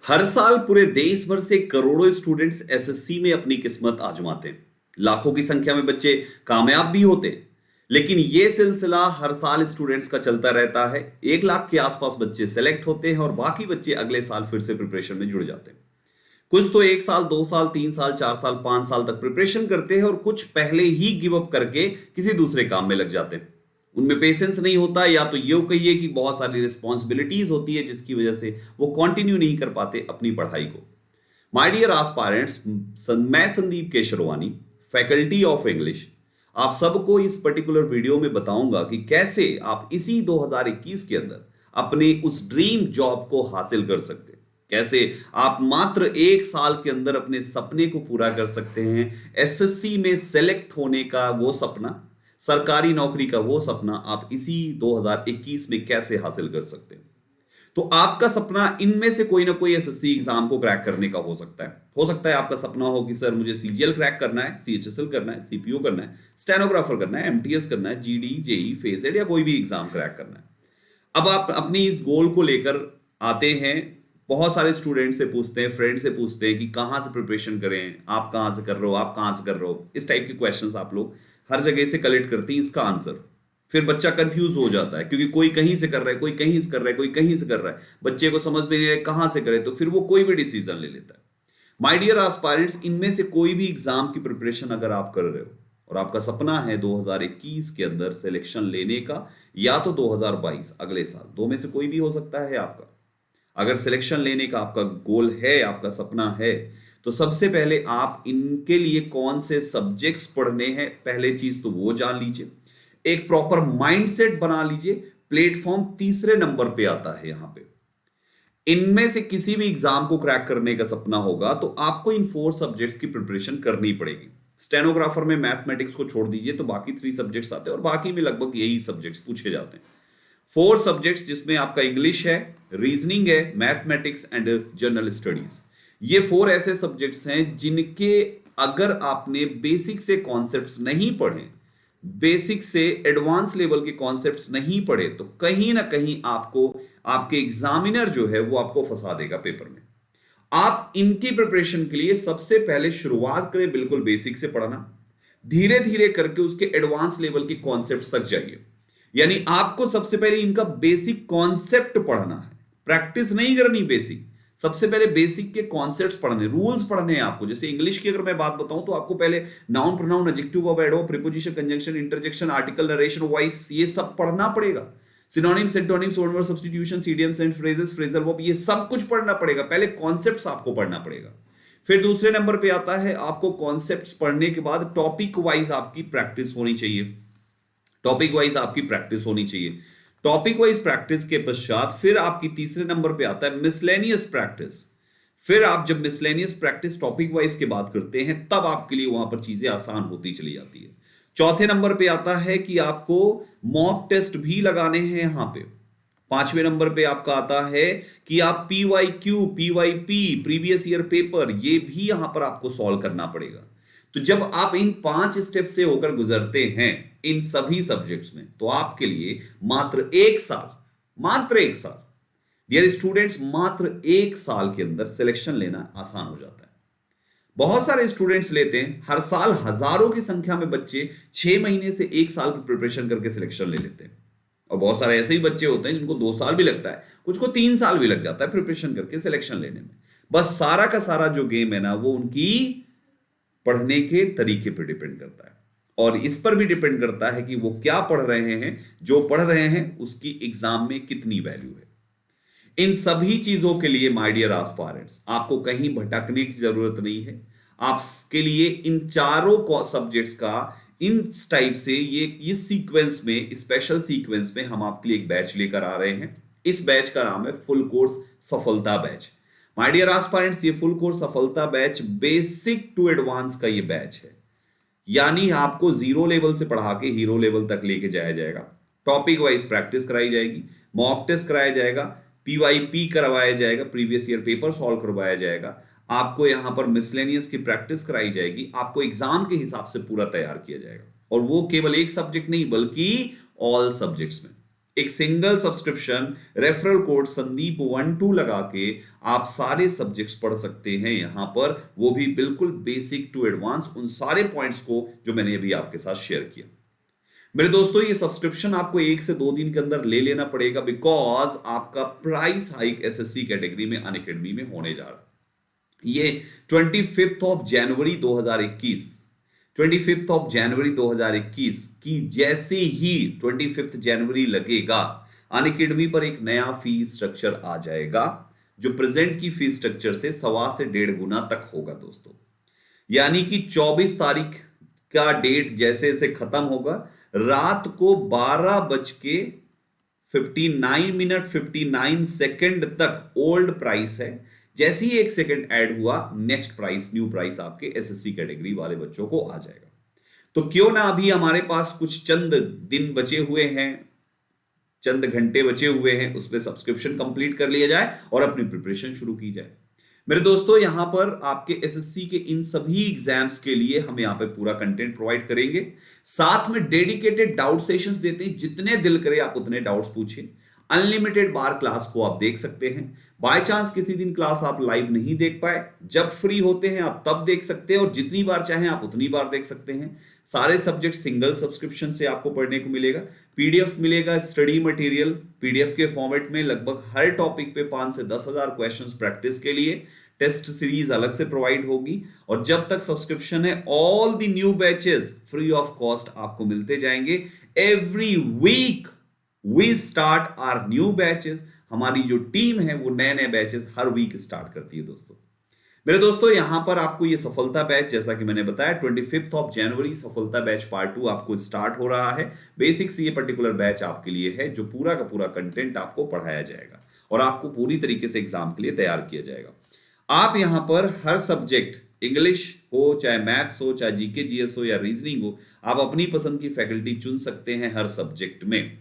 हर साल पूरे देश भर से करोड़ों स्टूडेंट्स एसएससी में अपनी किस्मत आजमाते हैं। लाखों की संख्या में बच्चे कामयाब भी होते हैं। लेकिन ये सिलसिला हर साल स्टूडेंट्स का चलता रहता है। 1 लाख के आसपास बच्चे सेलेक्ट होते हैं और बाकी बच्चे अगले साल फिर से प्रिपरेशन में जुड़ जाते हैं। कुछ तो 1 साल, 2 साल, 3 साल, 4 साल, 5 साल तक प्रिपरेशन करते हैं और कुछ पहले ही गिव अप करके किसी दूसरे काम में लग जाते हैं। उनमें पेशेंस नहीं होता, या तो ये कहिए कि बहुत सारी रिस्पॉन्सिबिलिटीज होती है जिसकी वजह से वो कंटिन्यू नहीं कर पाते अपनी पढ़ाई को। माय डियर एस्पायरेंट्स, मैं Sandeep Kesharwani, faculty of English, आप सबको इस पर्टिकुलर वीडियो में बताऊंगा कि कैसे आप इसी 2021 के अंदर अपने उस ड्रीम जॉब को हासिल कर सकते हैं। कैसे आप मात्र 1 साल के अंदर अपने सपने को पूरा कर सकते हैं। एसएससी में सेलेक्ट होने का वो सपना, सरकारी नौकरी का वो सपना आप इसी 2021 में कैसे हासिल कर सकते हैं। तो आपका सपना इनमें से कोई ना कोई एसएससी एग्जाम को क्रैक करने का हो सकता है आपका सपना हो कि सर मुझे सीजीएल क्रैक करना है, सीएचएसएल करना है, सीपीओ करना है, स्टेनोग्राफर करना है, एमटीएस करना है, जीडी, जेई, फेसेट या कोई भी एग्जाम क्रैक करना है। अब आप अपनी इस गोल को लेकर आते हैं, बहुत सारे स्टूडेंट से पूछते हैं, फ्रेंड से पूछते हैं कि कहाँ से प्रिपरेशन करें, आप कहाँ से कर रहे हो, आप कहाँ से कर रहे हो। इस टाइप के क्वेश्चंस आप लोग हर जगह से कलेक्ट करते हैं इसका आंसर। फिर बच्चा कंफ्यूज हो जाता है क्योंकि कोई कहीं से कर रहा है, कोई कहीं से कर रहा है, कोई कहीं से कर रहा है, बच्चे को समझ में नहीं रहा कहाँ से करे, तो फिर वो कोई भी डिसीजन ले लेता है। माय डियर एस्पायरेंट्स, इनमें से कोई भी एग्जाम की प्रिपरेशन अगर आप कर रहे हो और आपका सपना है 2021 के अंदर सिलेक्शन लेने का, या तो 2022 अगले साल, दो में से कोई भी हो सकता है आपका। अगर सिलेक्शन लेने का आपका गोल है, आपका सपना है, तो सबसे पहले आप इनके लिए कौन से सब्जेक्ट्स पढ़ने हैं, पहले चीज तो वो जान लीजिए। एक प्रॉपर माइंडसेट बना लीजिए। प्लेटफॉर्म तीसरे नंबर पे आता है यहां पे। इनमें से किसी भी एग्जाम को क्रैक करने का सपना होगा तो आपको इन 4 सब्जेक्ट्स की प्रिपरेशन करनी पड़ेगी। स्टेनोग्राफर में मैथमेटिक्स को छोड़ दीजिए तो बाकी 3 सब्जेक्ट्स आते हैं और बाकी में लगभग यही सब्जेक्ट्स पूछे जाते हैं। 4 सब्जेक्ट्स जिसमें आपका इंग्लिश है, रीजनिंग है, मैथमेटिक्स एंड जनरल स्टडीज। ये 4 ऐसे सब्जेक्ट्स हैं जिनके अगर आपने बेसिक से कॉन्सेप्ट्स नहीं पढ़े, बेसिक से एडवांस लेवल के कॉन्सेप्ट्स नहीं पढ़े, तो कहीं ना कहीं आपको आपके एग्जामिनर जो है वो आपको फंसा देगा पेपर में। आप इनकी प्रिपरेशन के लिए सबसे पहले शुरुआत करें बिल्कुल बेसिक से पढ़ना, धीरे धीरे करके उसके एडवांस लेवल के कॉन्सेप्ट्स तक जाइए। यानी आपको सबसे पहले इनका बेसिक कॉन्सेप्ट पढ़ना है, प्रैक्टिस नहीं करनी। बेसिक, सबसे पहले बेसिक के कॉन्सेप्ट्स पढ़ने, रूल्स पढ़ने हैं आपको। जैसे इंग्लिश की अगर मैं बात बताऊं तो आपको पहले noun, pronoun, adjective, verb, adverb, preposition, conjunction, interjection, article, narration, voice, ये सब पढ़ना पड़ेगा। Synonym, antonyms, word substitutions, idioms and phrases, phrasal verb, ये सब कुछ पढ़ना पड़ेगा। पहले कॉन्सेप्ट्स आपको पढ़ना पड़ेगा। फिर दूसरे नंबर पे आता है आपको कॉन्सेप्ट्स पढ़ने के बाद टॉपिक वाइज आपकी प्रैक्टिस होनी चाहिए। टॉपिक वाइज आपकी प्रैक्टिस होनी चाहिए। टॉपिक वाइज प्रैक्टिस के पश्चात फिर आपकी तीसरे नंबर पे आता है मिसलेनियस प्रैक्टिस। फिर आप जब मिसलेनियस प्रैक्टिस टॉपिक वाइज की बात करते हैं तब आपके लिए वहां पर चीजें आसान होती चली जाती है। चौथे नंबर पे आता है कि आपको मॉक टेस्ट भी लगाने हैं यहां पे। पांचवें नंबर पे आपका आता है कि आप PYQ, PYP, previous year paper, ये भी यहां पर आपको सॉल्व करना पड़ेगा। तो जब आप इन 5 स्टेप से होकर गुजरते हैं इन सभी सब्जेक्ट्स में, तो आपके लिए मात्र 1 साल, मात्र 1 साल, डियर स्टूडेंट्स, मात्र 1 साल के अंदर सिलेक्शन लेना आसान हो जाता है। बहुत सारे स्टूडेंट्स लेते हैं, हर साल हजारों की संख्या में बच्चे 6 महीने से 1 साल की प्रिपरेशन करके सिलेक्शन ले लेते हैं। और बहुत सारे ऐसे ही बच्चे होते हैं जिनको 2 साल भी लगता है, कुछ को 3 साल भी लग जाता है प्रिपरेशन करके सिलेक्शन लेने में। बस सारा का सारा जो गेम है ना, वो उनकी पढ़ने के तरीके पर डिपेंड करता है और इस पर भी डिपेंड करता है कि वो क्या पढ़ रहे हैं, जो पढ़ रहे हैं उसकी एग्जाम में कितनी वैल्यू है। इन सभी चीजों के लिए माय डियर एस्पायरेंट्स, आपको कहीं भटकने की जरूरत नहीं है। आपके लिए इन चारों सब्जेक्ट्स का इन टाइप से ये इस सीक्वेंस में, स्पेशल सीक्वेंस में हम आपके लिए एक बैच लेकर आ रहे हैं। इस बैच का नाम है फुल कोर्स सफलता बैच। माय डियर एस्पायरेंट्स, ये फुल कोर्स सफलता बैच बेसिक टू एडवांस का ये बैच है। यानी आपको 0 लेवल से पढ़ा के हीरो लेवल तक लेके जाया जाएगा। टॉपिक वाइज प्रैक्टिस कराई जाएगी, मॉक टेस्ट कराया जाएगा, PYP करवाया जाएगा, प्रीवियस ईयर पेपर सॉल्व करवाया जाएगा, आपको यहां पर मिसलेनियस की प्रैक्टिस कराई जाएगी, आपको एग्जाम के हिसाब से पूरा तैयार किया जाएगा। और वो केवल एक सब्जेक्ट नहीं बल्कि ऑल सब्जेक्ट्स में। एक सिंगल सब्सक्रिप्शन रेफरल कोड संदीप12 लगा के आप सारे सब्जेक्ट्स पढ़ सकते हैं यहां पर, वो भी बिल्कुल बेसिक टू एडवांस, उन सारे पॉइंट्स को जो मैंने अभी आपके साथ शेयर किया। मेरे दोस्तों ये सब्सक्रिप्शन आपको 1 से 2 दिन के अंदर ले लेना पड़ेगा, बिकॉज आपका प्राइस हाइक एसएससी कैटेगरी में अनअकैडमी में होने जा रहा है। ये 25 जनवरी 2021 की जैसे ही 25 जनवरी लगेगा, अनअकैडमी पर एक नया फीस स्ट्रक्चर आ जाएगा जो प्रेजेंट की फीस स्ट्रक्चर से 1.25 से 1.5 गुना तक होगा दोस्तों। यानी कि 24 तारीख का डेट जैसे जैसे खत्म होगा, रात को 12:59 तक ओल्ड प्राइस है। जैसे ही 1 सेकंड ऐड हुआ, नेक्स्ट प्राइस, न्यू प्राइस आपके एसएससी कैटेगरी वाले बच्चों को आ जाएगा। तो क्यों ना अभी हमारे पास कुछ चंद दिन बचे हुए हैं, चंद घंटे बचे हुए हैं, उसमें सब्सक्रिप्शन कंप्लीट कर लिया जाए और अपनी प्रिपरेशन शुरू की जाए। मेरे दोस्तों यहां पर आपके एसएससी के इन सभी एग्जाम्स के लिए हम यहां पे पूरा कंटेंट प्रोवाइड करेंगे, साथ में डेडिकेटेड डाउट सेशंस देते हैं। जितने दिल करे आप उतने डाउट्स पूछिए। अनलिमिटेड बार क्लास को आप देख सकते हैं। बाय चांस किसी दिन क्लास आप लाइव नहीं देख पाए, जब फ्री होते हैं आप तब देख सकते हैं, और जितनी बार चाहें आप उतनी बार देख सकते हैं। सारे सब्जेक्ट सिंगल सब्सक्रिप्शन से आपको पढ़ने को मिलेगा। पीडीएफ मिलेगा, स्टडी मटेरियल पीडीएफ के फॉर्मेट में, लगभग हर टॉपिक पे 5 से 10,000 क्वेश्चंस प्रैक्टिस के लिए। टेस्ट सीरीज अलग से प्रोवाइड होगी, और जब तक सब्सक्रिप्शन है all the new batches free of cost आपको मिलते जाएंगे। Every week we start our new batches. हमारी जो टीम है वो नए नए बैचेस हर वीक स्टार्ट करती है दोस्तों। मेरे दोस्तों यहां पर आपको ये सफलता बैच, जैसा कि मैंने बताया 25 जनवरी सफलता बैच पार्ट 2 आपको स्टार्ट हो रहा है। बेसिक्स ये पर्टिकुलर बैच आपके लिए है, जो पूरा का पूरा कंटेंट आपको पढ़ाया जाएगा और आपको पूरी तरीके से एग्जाम के लिए तैयार किया जाएगा। आप यहां पर हर सब्जेक्ट, इंग्लिश हो चाहे मैथ्स हो चाहे जीके जीएस हो या रीजनिंग हो, आप अपनी पसंद की फैकल्टी चुन सकते हैं हर सब्जेक्ट में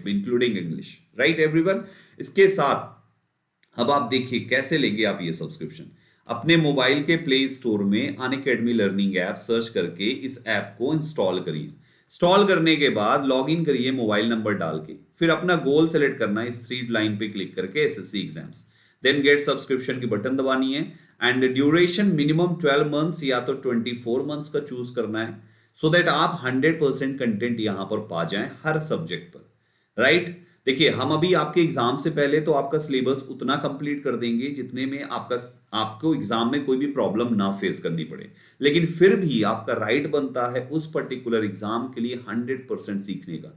इंक्लूडिंग इंग्लिश। Right everyone. इसके साथ अब आप देखिए कैसे लेंगे आप ये सब्सक्रिप्शन। अपने मोबाइल के प्ले स्टोर में अनअकैडमी लर्निंग ऐप सर्च करके इस ऐप को इंस्टॉल करिए। इंस्टॉल करने के बाद लॉग इन करिए मोबाइल नंबर डाल के, फिर अपना गोल सेलेक्ट करना है इस 3 लाइन पे क्लिक करके, SSC exams. Then get subscription की बटन दबानी है, एंड ड्यूरेशन मिनिमम 12 मंथ्स या तो 24 मंथ्स का चूज करना है, सो दैट आप 100% कंटेंट यहां पर पा जाएं हर सब्जेक्ट पर। राइट। देखिए हम अभी आपके एग्जाम से पहले तो आपका सिलेबस उतना कंप्लीट कर देंगे जितने में आपको एग्जाम में कोई भी प्रॉब्लम ना फेस करनी पड़े, लेकिन फिर भी आपका राइट बनता है उस पर्टिकुलर एग्जाम के लिए 100% सीखने का,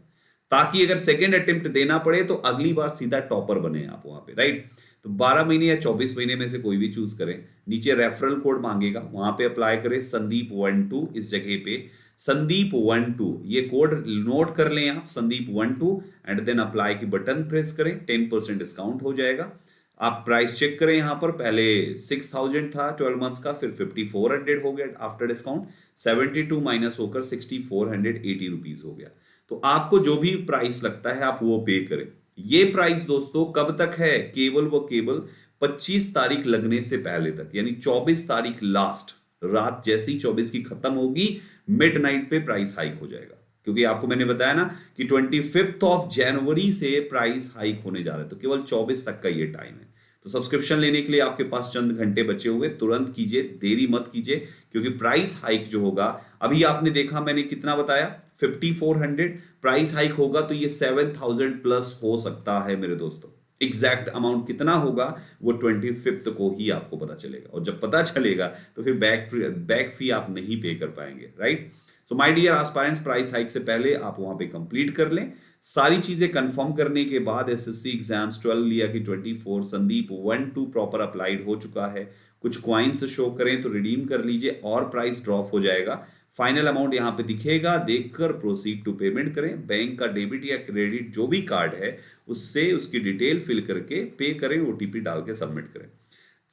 ताकि अगर सेकेंड अटेम्प्ट देना पड़े तो अगली बार सीधा टॉपर बने आप वहां पे। राइट। तो 12 महीने या 24 महीने में से कोई भी चूज करें। नीचे रेफरल कोड मांगेगा, वहां पे अप्लाई करें संदीप12, इस जगह पे संदीप12 ये कोड नोट कर लें आप, संदीप12, एंड देन अप्लाई की बटन प्रेस करें। 10% डिस्काउंट हो जाएगा। आप प्राइस चेक करें, यहां पर पहले 6000 था 12 मंथ्स का, फिर 5400 हो गया आफ्टर डिस्काउंट, 72 माइनस होकर 6480 रुपीज हो गया। तो आपको जो भी प्राइस लगता है आप वो पे करें। ये प्राइस दोस्तों कब तक है? केवल 25 तारीख लगने से पहले तक, यानी 24 तारीख लास्ट रात जैसे ही 24 की खत्म होगी, मिडनाइट पे प्राइस हाइक हो जाएगा। क्योंकि आपको मैंने बताया ना कि 25 जनवरी से प्राइस हाइक होने जा रहा है, तो केवल 24 तक का ये टाइम है। तो सब्सक्रिप्शन लेने के लिए आपके पास चंद घंटे बचे हुए, तुरंत कीजिए, देरी मत कीजिए, क्योंकि प्राइस हाइक जो होगा, अभी आपने देखा मैंने कितना बताया, 5400, प्राइस हाइक होगा तो ये 7000 प्लस हो सकता है मेरे दोस्तों। एग्जैक्ट अमाउंट कितना होगा वो 25 को ही आपको पता चलेगा, और जब पता चलेगा तो फिर बैक फी आप नहीं पे कर पाएंगे। Right. So my dear aspirants, price hike से पहले आप वहां पे कंप्लीट कर लें। सारी चीजें कंफर्म करने के बाद एसएससी एग्जाम्स 12 लिया कि 24 संदीप12 प्रॉपर अप्लाइड हो चुका है। कुछ क्वाइंस शो करें तो रिडीम कर लीजिए और प्राइस ड्रॉप हो जाएगा। फाइनल अमाउंट यहां पे दिखेगा, देखकर प्रोसीड टू पेमेंट करें। बैंक का डेबिट या क्रेडिट जो भी कार्ड है उससे उसकी डिटेल फिल करके पे करें, ओटीपी डाल के सबमिट करें।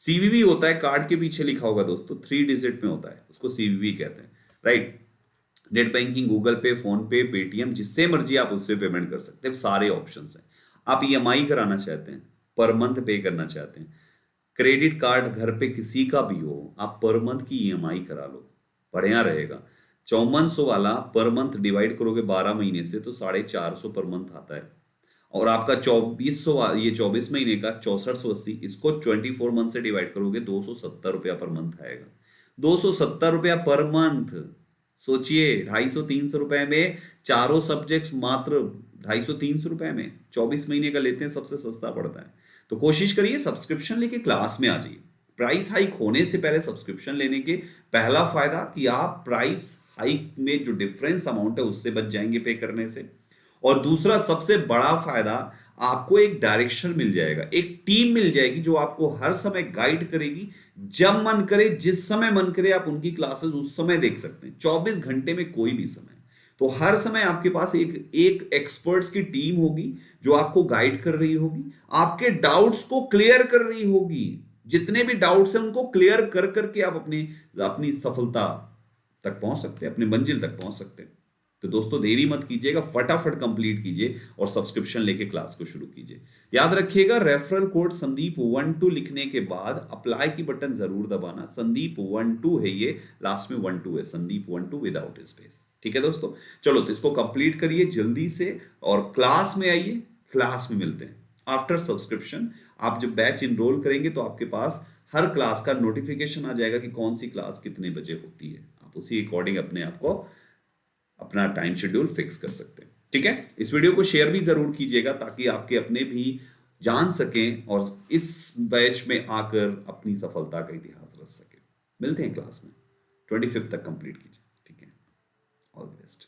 सीवीवी होता है, कार्ड के पीछे लिखा होगा दोस्तों, 3 डिजिट में होता है, उसको सीवीवी कहते हैं। राइट। नेट बैंकिंग, गूगल पे, फोन पे, पेटीएम, जिससे मर्जी आप उससे पेमेंट कर सकते हैं, सारे ऑप्शंस हैं। आप ईएमआई कराना चाहते हैं, पर मंथ पे करना चाहते हैं, क्रेडिट कार्ड घर पे किसी का भी हो, आप पर मंथ की ईएमआई करा लो, बढ़िया रहेगा। 5400 वाला पर मंथ डिवाइड करोगे 12 महीने से तो 450 पर मंथ आता है। और आपका 2400, ये 24 महीने का 6480, इसको 24 मंथ से डिवाइड करोगे 270 रुपया पर मंथ आएगा। 270 रुपया पर मंथ। सोचिए, 250-300 रुपए में चारों सब्जेक्ट्स मात्र 250-300 रुपए में 24 महीने का लेते हैं, सबसे सस्ता पड़ता है। तो कोशिश करिए सब्सक्रिप्शन लेके क्लास में आ जाइए। प्राइस हाइक होने से पहले सब्सक्रिप्शन लेने के पहला फायदा कि आप प्राइस हाइक में जो डिफरेंस अमाउंट है उससे बच जाएंगे पे करने से। और दूसरा सबसे बड़ा फायदा, आपको एक डायरेक्शन मिल जाएगा, एक टीम मिल जाएगी जो आपको हर समय गाइड करेगी। जब मन करे, जिस समय मन करे, आप उनकी क्लासेस उस समय देख सकते हैं, 24 घंटे में कोई भी समय। तो हर समय आपके पास एक एक एक्सपर्ट्स की टीम होगी जो आपको गाइड कर रही होगी, आपके डाउट्स को क्लियर कर रही होगी। जितने भी डाउट्स हैं उनको क्लियर कर करके आप अपनी अपनी सफलता तक पहुंच सकते हैं, अपनी मंजिल तक पहुंच सकते हैं। तो दोस्तों देरी मत कीजिएगा, फटाफट कंप्लीट कीजिए और सब्सक्रिप्शन लेके क्लास को शुरू कीजिए। याद रखिएगा, रेफरल कोड संदीप12 लिखने के बाद अप्लाई की बटन जरूर दबाना। संदीप12 है, ये लास्ट में 12 है, संदीप12 विदाउट स्पेस। ठीक है दोस्तों, चलो तो इसको कंप्लीट करिए जल्दी से और क्लास में आइए। क्लास में मिलते हैं आफ्टर सब्सक्रिप्शन। आप जब बैच इनरोल करेंगे तो आपके पास हर क्लास का नोटिफिकेशन आ जाएगा कि कौन सी क्लास कितने बजे होती है। आप उसी अकॉर्डिंग अपने आप को अपना टाइम शेड्यूल फिक्स कर सकते हैं। ठीक है, इस वीडियो को शेयर भी जरूर कीजिएगा ताकि आपके अपने भी जान सकें और इस बैच में आकर अपनी सफलता का इतिहास रच सके। मिलते हैं क्लास में, 25 तक कंप्लीट कीजिए। ठीक है, ऑल द बेस्ट।